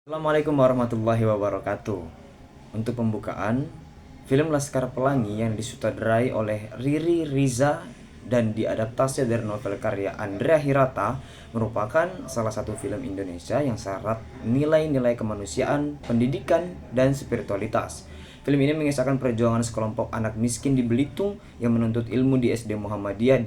Assalamualaikum warahmatullahi wabarakatuh. Untuk pembukaan, film Laskar Pelangi yang disutradarai oleh Riri Riza dan diadaptasi dari novel karya Andrea Hirata merupakan salah satu film Indonesia yang syarat nilai-nilai kemanusiaan, pendidikan, dan spiritualitas. Film ini mengisahkan perjuangan sekelompok anak miskin di Belitung yang menuntut ilmu di SD Muhammadiyah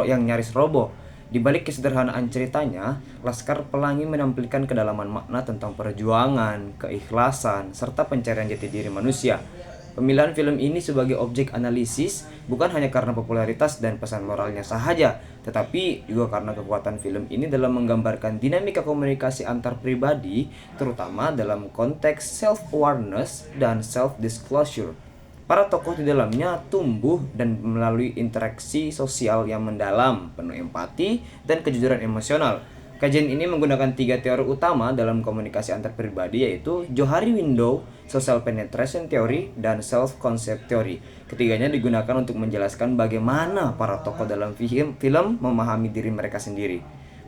yang nyaris roboh. Di balik kesederhanaan ceritanya, Laskar Pelangi menampilkan kedalaman makna tentang perjuangan, keikhlasan, serta pencarian jati diri manusia. Pemilihan film ini sebagai objek analisis bukan hanya karena popularitas dan pesan moralnya sahaja, tetapi juga karena kekuatan film ini dalam menggambarkan dinamika komunikasi antar pribadi, terutama dalam konteks self-awareness dan self-disclosure. Para tokoh di dalamnya tumbuh dan melalui interaksi sosial yang mendalam, penuh empati, dan kejujuran emosional. Kajian ini menggunakan 3 teori utama dalam komunikasi antar pribadi, yaitu Johari Window, Social Penetration Theory, dan Self-Concept Theory. Ketiganya digunakan untuk menjelaskan bagaimana para tokoh dalam film memahami diri mereka sendiri,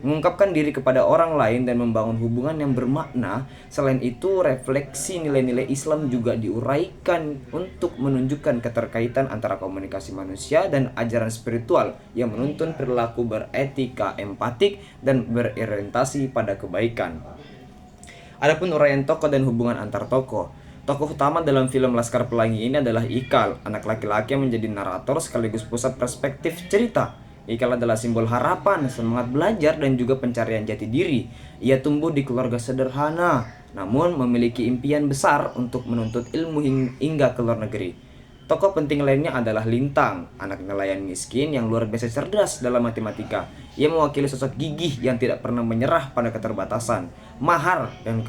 mengungkapkan diri kepada orang lain, dan membangun hubungan yang bermakna. Selain itu, refleksi nilai-nilai Islam juga diuraikan untuk menunjukkan keterkaitan antara komunikasi manusia dan ajaran spiritual yang menuntun perilaku beretika, empatik, dan berorientasi pada kebaikan. Adapun uraian tokoh dan hubungan antar tokoh. Tokoh utama dalam film Laskar Pelangi ini adalah Ikal, anak laki-laki yang menjadi narator sekaligus pusat perspektif cerita. Ikal adalah simbol harapan, semangat belajar, dan juga pencarian jati diri. Ia tumbuh di keluarga sederhana, namun memiliki impian besar untuk menuntut ilmu hingga ke luar negeri. Tokoh penting lainnya adalah Lintang, anak nelayan miskin yang luar biasa cerdas dalam matematika. Ia mewakili sosok gigih yang tidak pernah menyerah pada keterbatasan. Mahar dengan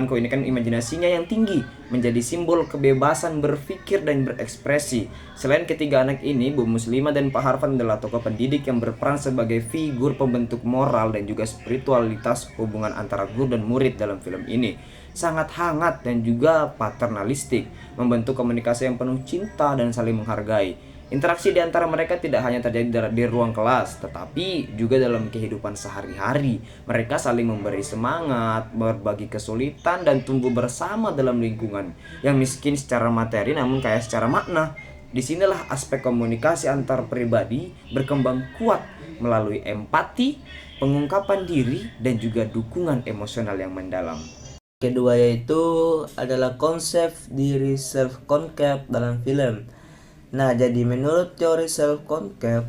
keunikan imajinasinya yang tinggi, menjadi simbol kebebasan berpikir dan berekspresi. Selain ketiga anak ini, Bu Muslimah dan Pak Harfan adalah tokoh pendidik yang berperan sebagai figur pembentuk moral dan juga spiritualitas. Hubungan antara guru dan murid dalam film ini sangat hangat dan juga paternalistik, membentuk komunikasi yang penuh cinta dan saling menghargai. Interaksi di antara mereka tidak hanya terjadi di ruang kelas, tetapi juga dalam kehidupan sehari-hari. Mereka saling memberi semangat, berbagi kesulitan, dan tumbuh bersama dalam lingkungan yang miskin secara materi namun kaya secara makna. Disinilah aspek komunikasi antar pribadi berkembang kuat melalui empati, pengungkapan diri, dan juga dukungan emosional yang mendalam. Kedua yaitu adalah konsep diri self-concept dalam film. Nah, jadi menurut teori self-concept,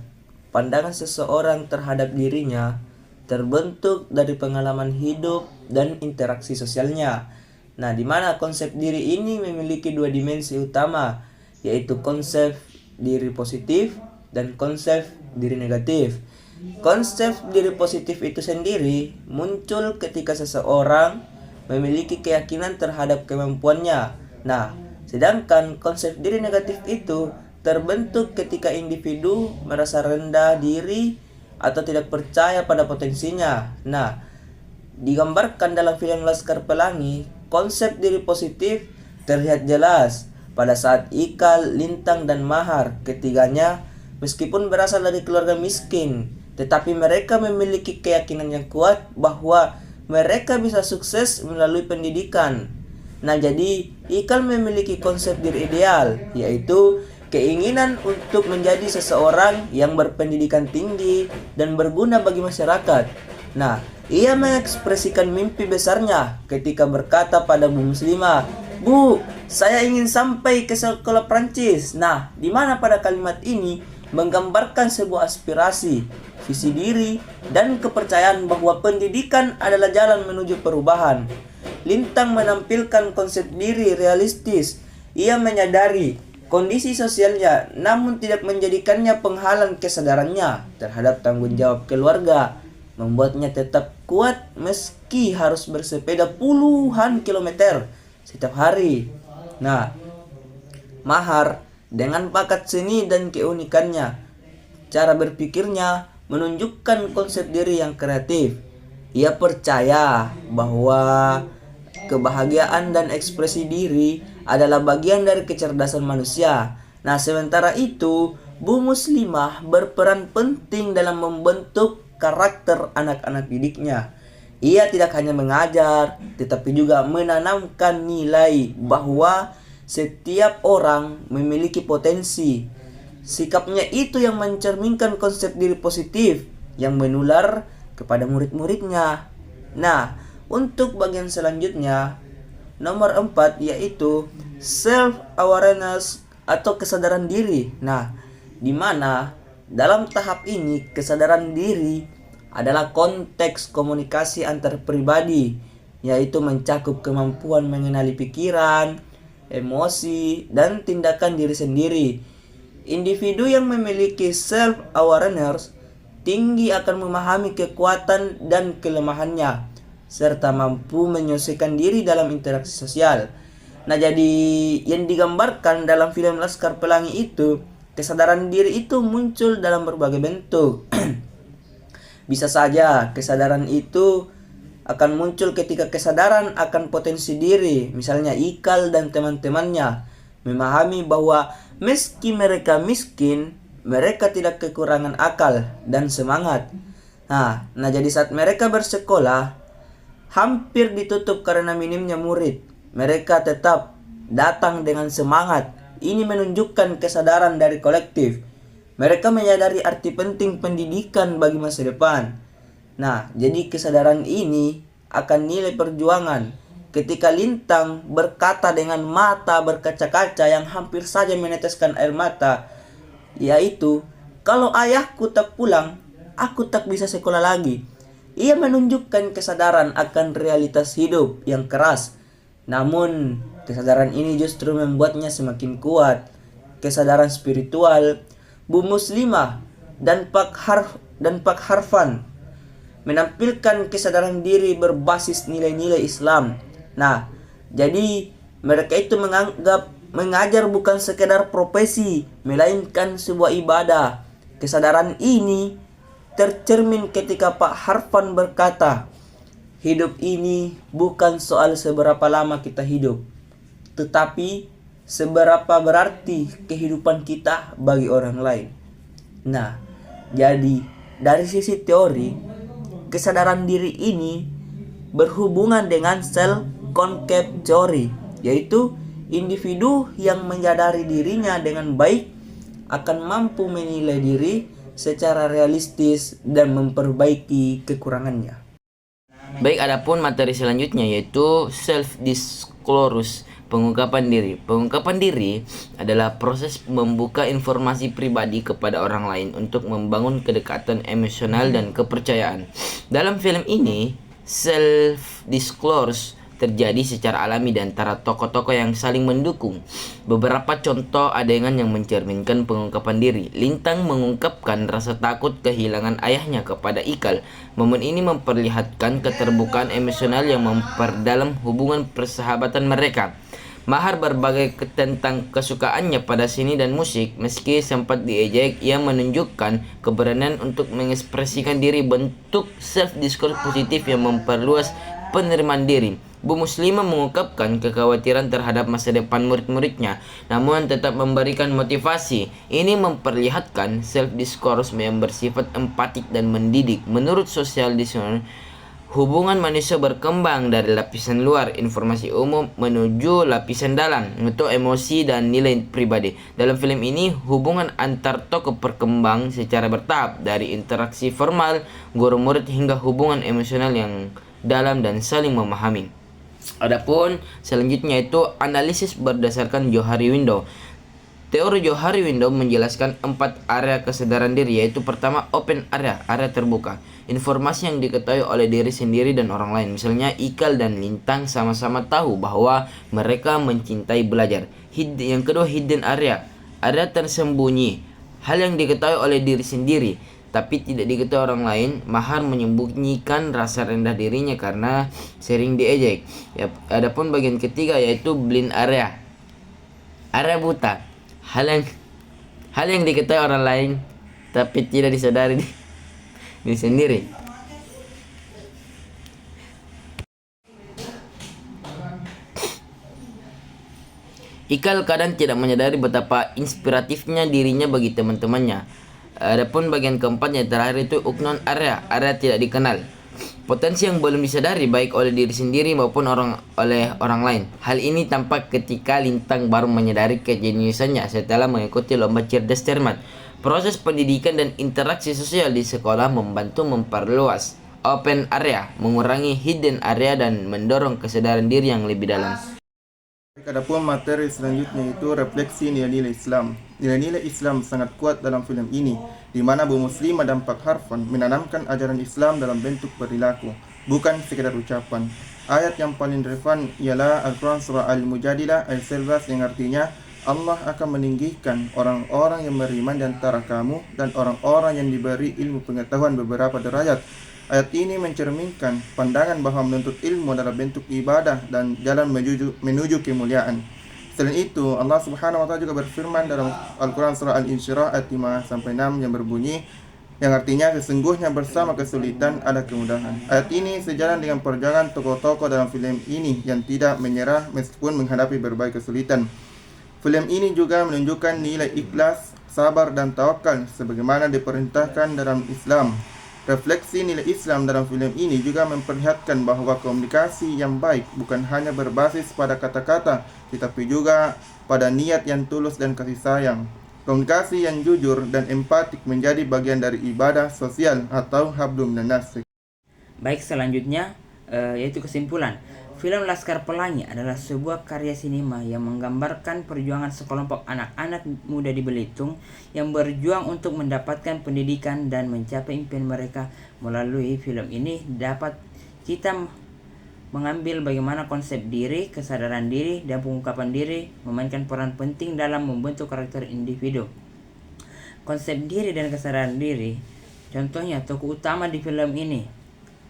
pandangan seseorang terhadap dirinya terbentuk dari pengalaman hidup dan interaksi sosialnya. Nah, di mana konsep diri ini memiliki dua dimensi utama, yaitu konsep diri positif dan konsep diri negatif. Konsep diri positif itu sendiri muncul ketika seseorang memiliki keyakinan terhadap kemampuannya. Nah, sedangkan konsep diri negatif itu terbentuk ketika individu merasa rendah diri atau tidak percaya pada potensinya. Nah, digambarkan dalam film Laskar Pelangi, konsep diri positif terlihat jelas pada saat Ikal, Lintang, dan Mahar. Ketiganya meskipun berasal dari keluarga miskin, tetapi mereka memiliki keyakinan yang kuat bahwa mereka bisa sukses melalui pendidikan. Nah, jadi Ikal memiliki konsep diri ideal, yaitu keinginan untuk menjadi seseorang yang berpendidikan tinggi dan berguna bagi masyarakat. Nah, ia mengekspresikan mimpi besarnya ketika berkata pada Bu Muslimah, "Bu, saya ingin sampai ke sekolah Prancis." Nah, di mana pada kalimat ini menggambarkan sebuah aspirasi, visi diri, dan kepercayaan bahwa pendidikan adalah jalan menuju perubahan. Lintang menampilkan konsep diri realistis. Ia menyadari kondisi sosialnya namun tidak menjadikannya penghalang kesadarannya terhadap tanggung jawab keluarga, membuatnya tetap kuat meski harus bersepeda puluhan kilometer setiap hari. Nah, Mahar dengan bakat seni dan keunikannya, cara berpikirnya menunjukkan konsep diri yang kreatif. Ia percaya bahwa kebahagiaan dan ekspresi diri adalah bagian dari kecerdasan manusia. Nah, sementara itu, Bu Muslimah berperan penting dalam membentuk karakter anak-anak didiknya. Ia tidak hanya mengajar, tetapi juga menanamkan nilai bahwa setiap orang memiliki potensi. Sikapnya itu yang mencerminkan konsep diri positif yang menular kepada murid-muridnya. Nah, untuk bagian selanjutnya, nomor 4 yaitu self-awareness atau kesadaran diri. Nah, di mana dalam tahap ini kesadaran diri adalah konteks komunikasi antar pribadi, yaitu mencakup kemampuan mengenali pikiran, emosi, dan tindakan diri sendiri. Individu yang memiliki self-awareness tinggi akan memahami kekuatan dan kelemahannya, serta mampu menyesuaikan diri dalam interaksi sosial. Nah, jadi yang digambarkan dalam film Laskar Pelangi itu, kesadaran diri itu muncul dalam berbagai bentuk. Bisa saja kesadaran itu akan muncul ketika kesadaran akan potensi diri, misalnya Ikal dan teman-temannya memahami bahwa meski mereka miskin, mereka tidak kekurangan akal dan semangat. Nah, jadi saat mereka bersekolah hampir ditutup karena minimnya murid, mereka tetap datang dengan semangat. Ini menunjukkan kesadaran dari kolektif. Mereka menyadari arti penting pendidikan bagi masa depan. Nah, jadi kesadaran ini akan nilai perjuangan. Ketika Lintang berkata dengan mata berkaca-kaca yang hampir saja meneteskan air mata, yaitu, "Kalau ayahku tak pulang, aku tak bisa sekolah lagi." Ia menunjukkan kesadaran akan realitas hidup yang keras. Namun, kesadaran ini justru membuatnya semakin kuat. Kesadaran spiritual, Bu Muslimah dan Pak Harfan menampilkan kesadaran diri berbasis nilai-nilai Islam. Nah, jadi mereka itu menganggap mengajar bukan sekedar profesi, melainkan sebuah ibadah. Kesadaran ini tercermin ketika Pak Harfan berkata, "Hidup ini bukan soal seberapa lama kita hidup, tetapi seberapa berarti kehidupan kita bagi orang lain." Nah, jadi dari sisi teori, kesadaran diri ini berhubungan dengan self-concept theory, yaitu individu yang menyadari dirinya dengan baik akan mampu menilai diri secara realistis dan memperbaiki kekurangannya. Baik, adapun materi selanjutnya yaitu self-disclosure, pengungkapan diri. Pengungkapan diri adalah proses membuka informasi pribadi kepada orang lain untuk membangun kedekatan emosional dan kepercayaan. Dalam film ini, self-disclosure terjadi secara alami di antara tokoh-tokoh yang saling mendukung. Beberapa contoh adegan yang mencerminkan pengungkapan diri. Lintang mengungkapkan rasa takut kehilangan ayahnya kepada Ikal. Momen ini memperlihatkan keterbukaan emosional yang memperdalam hubungan persahabatan mereka. Mahar berbagi tentang kesukaannya pada seni dan musik. Meski sempat diejek, ia menunjukkan keberanian untuk mengekspresikan diri, bentuk self-discourse positif yang memperluas penerimaan diri. Bu Muslimah mengungkapkan kekhawatiran terhadap masa depan murid-muridnya, namun tetap memberikan motivasi. Ini memperlihatkan self-discourse yang bersifat empatik dan mendidik. Menurut social design, hubungan manusia berkembang dari lapisan luar, informasi umum, menuju lapisan dalam, untuk emosi dan nilai pribadi. Dalam film ini, hubungan antar tokoh berkembang secara bertahap, dari interaksi formal, guru murid, hingga hubungan emosional yang dalam dan saling memahami. Adapun selanjutnya itu analisis berdasarkan Johari Window. Teori Johari Window menjelaskan 4 area kesadaran diri, yaitu pertama open area, area terbuka. Informasi yang diketahui oleh diri sendiri dan orang lain. Misalnya Ikal dan Lintang sama-sama tahu bahwa mereka mencintai belajar. Yang kedua hidden area, area tersembunyi, hal yang diketahui oleh diri sendiri tapi tidak diketahui orang lain. Mahar menyembunyikan rasa rendah dirinya karena sering diejek. Adapun bagian ketiga yaitu blind area, area buta, hal yang diketahui orang lain tapi tidak disadari diri sendiri. Ikal kadang tidak menyadari betapa inspiratifnya dirinya bagi teman-temannya. Adapun bagian keempat yang terakhir itu unknown area, area tidak dikenal. Potensi yang belum disadari baik oleh diri sendiri maupun oleh orang lain. Hal ini tampak ketika Lintang baru menyadari kejeniusannya setelah mengikuti lomba cerdas cermat. Proses pendidikan dan interaksi sosial di sekolah membantu memperluas open area, mengurangi hidden area dan mendorong kesadaran diri yang lebih dalam. Adapun materi selanjutnya itu refleksi nilai-nilai Islam. Nilai-nilai Islam sangat kuat dalam film ini, di mana Bu Muslimah dan Pak Harfan menanamkan ajaran Islam dalam bentuk perilaku, bukan sekedar ucapan. Ayat yang paling relevan ialah Al-Quran Surah Al-Mujadilah ayat 11 yang artinya Allah akan meninggikan orang-orang yang beriman di antara kamu dan orang-orang yang diberi ilmu pengetahuan beberapa derajat. Ayat ini mencerminkan pandangan bahwa menuntut ilmu adalah bentuk ibadah dan jalan menuju kemuliaan. Selain itu, Allah Subhanahu wa taala juga berfirman dalam Al-Qur'an surah Al-Insyirah ayat 5 sampai 6 yang berbunyi yang artinya sesungguhnya bersama kesulitan ada kemudahan. Ayat ini sejalan dengan perjalanan tokoh-tokoh dalam film ini yang tidak menyerah meskipun menghadapi berbagai kesulitan. Film ini juga menunjukkan nilai ikhlas, sabar dan tawakal sebagaimana diperintahkan dalam Islam. Refleksi nilai Islam dalam film ini juga memperlihatkan bahwa komunikasi yang baik bukan hanya berbasis pada kata-kata, tetapi juga pada niat yang tulus dan kasih sayang. Komunikasi yang jujur dan empatik menjadi bagian dari ibadah sosial atau hablum minas. Baik, selanjutnya yaitu kesimpulan. Film Laskar Pelangi adalah sebuah karya sinema yang menggambarkan perjuangan sekelompok anak-anak muda di Belitung yang berjuang untuk mendapatkan pendidikan dan mencapai impian mereka. Melalui film ini dapat kita mengambil bagaimana konsep diri, kesadaran diri, dan pengungkapan diri memainkan peran penting dalam membentuk karakter individu. Konsep diri dan kesadaran diri, contohnya tokoh utama di film ini,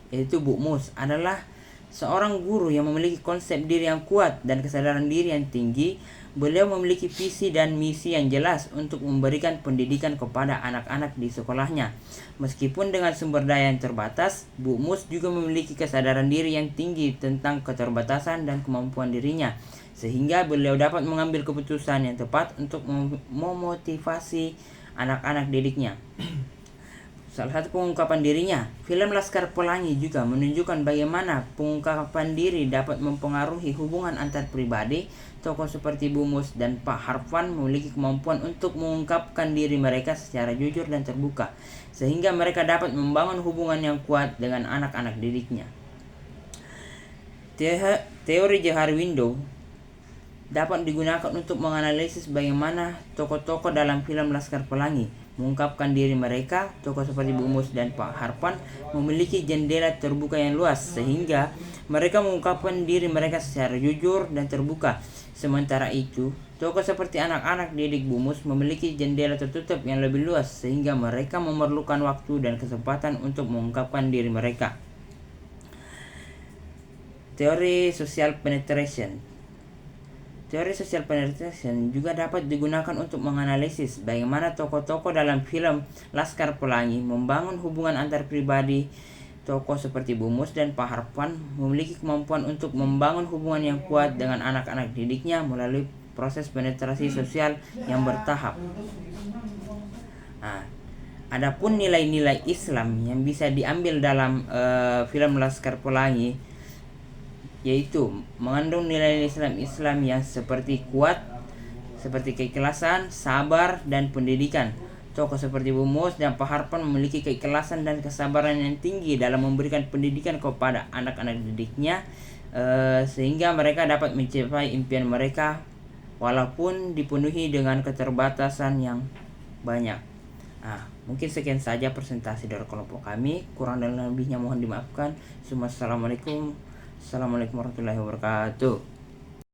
yaitu Bu Mus, adalah seorang guru yang memiliki konsep diri yang kuat dan kesadaran diri yang tinggi. Beliau memiliki visi dan misi yang jelas untuk memberikan pendidikan kepada anak-anak di sekolahnya. Meskipun dengan sumber daya yang terbatas, Bu Mus juga memiliki kesadaran diri yang tinggi tentang keterbatasan dan kemampuan dirinya, sehingga beliau dapat mengambil keputusan yang tepat untuk memotivasi anak-anak didiknya. Salah satu pengungkapan dirinya, film Laskar Pelangi juga menunjukkan bagaimana pengungkapan diri dapat mempengaruhi hubungan antar pribadi. Tokoh seperti Bu Mus dan Pak Harfan memiliki kemampuan untuk mengungkapkan diri mereka secara jujur dan terbuka, sehingga mereka dapat membangun hubungan yang kuat dengan anak-anak didiknya. Teori Johar Window dapat digunakan untuk menganalisis bagaimana tokoh-tokoh dalam film Laskar Pelangi mengungkapkan diri mereka. Tokoh seperti Bu Mus dan Pak Harfan memiliki jendela terbuka yang luas, sehingga mereka mengungkapkan diri mereka secara jujur dan terbuka. Sementara itu, tokoh seperti anak-anak didik Bu Mus memiliki jendela tertutup yang lebih luas, sehingga mereka memerlukan waktu dan kesempatan untuk mengungkapkan diri mereka. Teori social penetration. Teori social penetration juga dapat digunakan untuk menganalisis bagaimana tokoh-tokoh dalam film Laskar Pelangi membangun hubungan antar pribadi. Tokoh seperti Bu Mus dan Pak Harfan memiliki kemampuan untuk membangun hubungan yang kuat dengan anak-anak didiknya melalui proses penetrasi sosial yang bertahap. Adapun nilai-nilai Islam yang bisa diambil dalam film Laskar Pelangi yaitu mengandung nilai Islam yang seperti kuat, seperti keikhlasan, sabar, dan pendidikan. Tokoh seperti Bu Mus dan Pak Harfan memiliki keikhlasan dan kesabaran yang tinggi dalam memberikan pendidikan kepada anak-anak didiknya, sehingga mereka dapat mencapai impian mereka walaupun dipenuhi dengan keterbatasan yang banyak. Mungkin sekian saja presentasi dari kelompok kami. Kurang dan lebihnya mohon dimaafkan. Assalamualaikum warahmatullahi wabarakatuh.